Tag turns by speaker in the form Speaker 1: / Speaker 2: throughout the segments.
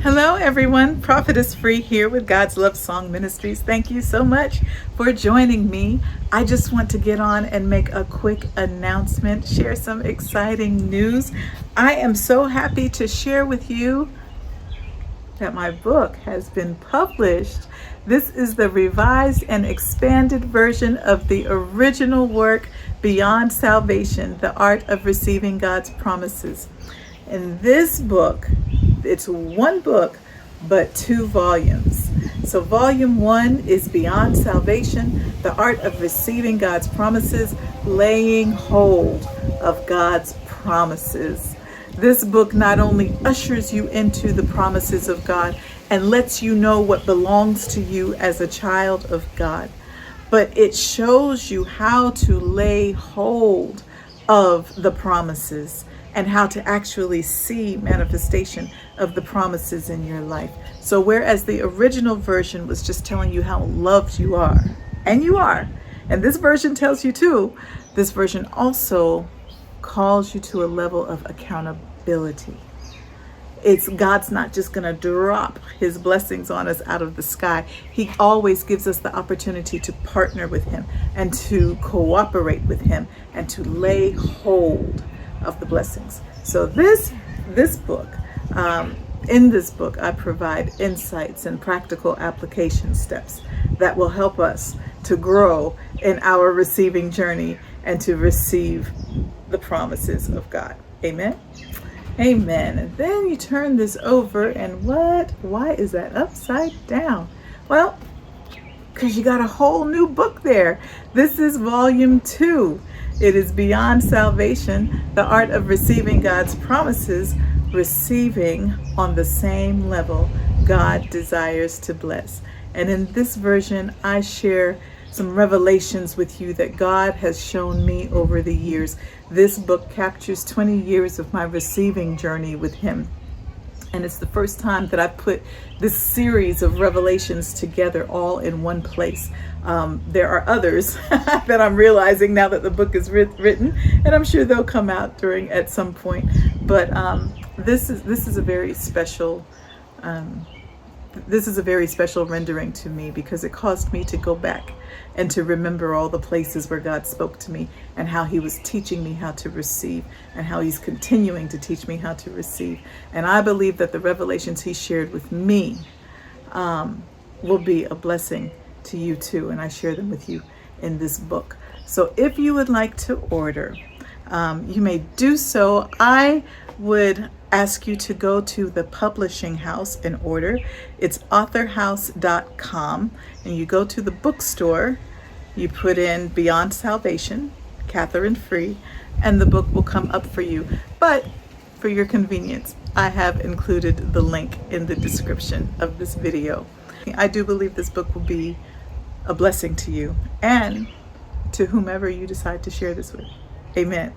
Speaker 1: Hello everyone, Prophetess Free here with God's Love Song Ministries. Thank you so much for joining me. I just want to get on and make a quick announcement, share some exciting news. I am so happy to share with you that my book has been published. This is the revised and expanded version of the original work, Beyond Salvation, The Art of Receiving God's Promises. In this book, it's one book, but 2 volumes. So volume 1 is Beyond Salvation, The Art of Receiving God's Promises, Laying Hold of God's Promises. This book not only ushers you into the promises of God and lets you know what belongs to you as a child of God, but it shows you how to lay hold of the promises and how to actually see manifestation of the promises in your life. So whereas the original version was just telling you how loved you are, and you are, and this version tells you too, this version also calls you to a level of accountability. It's God's not just going to drop his blessings on us out of the sky. He always gives us the opportunity to partner with him and to cooperate with him and to lay hold of the blessings. So this book, in this book, I provide insights and practical application steps that will help us to grow in our receiving journey and to receive the promises of God. Amen. Amen. And then you turn this over and why is that upside down? Well, because you got a whole new book there. This is volume 2. It is Beyond Salvation, The Art of Receiving God's Promises, receiving on the same level God desires to bless. And in this version, I share some revelations with you that God has shown me over the years. This book captures 20 years of my receiving journey with him. And it's the first time that I've put this series of revelations together all in one place. There are others that I'm realizing now that the book is written, and I'm sure they'll come out at some point. But this is a very special rendering to me, because it caused me to go back and to remember all the places where God spoke to me and how he was teaching me how to receive and how he's continuing to teach me how to receive. And I believe that the revelations he shared with me will be a blessing to you too. And I share them with you in this book. So if you would like to order, you may do so. I would ask you to go to the publishing house and order. It's authorhouse.com, and you go to the bookstore, you put in Beyond Salvation, Catherine Free, and the book will come up for you. But for your convenience, I have included the link in the description of this video. I do believe this book will be a blessing to you and to whomever you decide to share this with. Amen.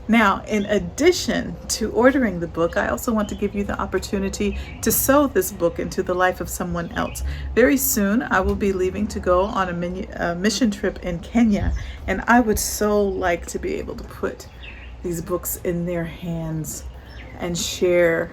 Speaker 1: Now, in addition to ordering the book, I also want to give you the opportunity to sow this book into the life of someone else. Very soon, I will be leaving to go on a mission trip in Kenya, and I would so like to be able to put these books in their hands and share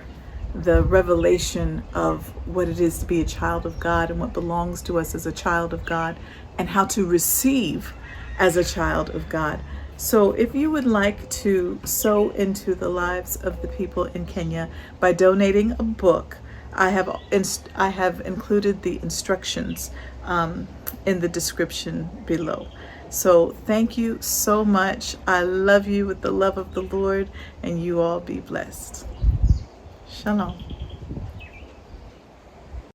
Speaker 1: the revelation of what it is to be a child of God and what belongs to us as a child of God and how to receive as a child of God. So if you would like to sow into the lives of the people in Kenya by donating a book, I have included the instructions in the description below. So thank you so much. I love you with the love of the Lord, and you all be blessed. Shalom.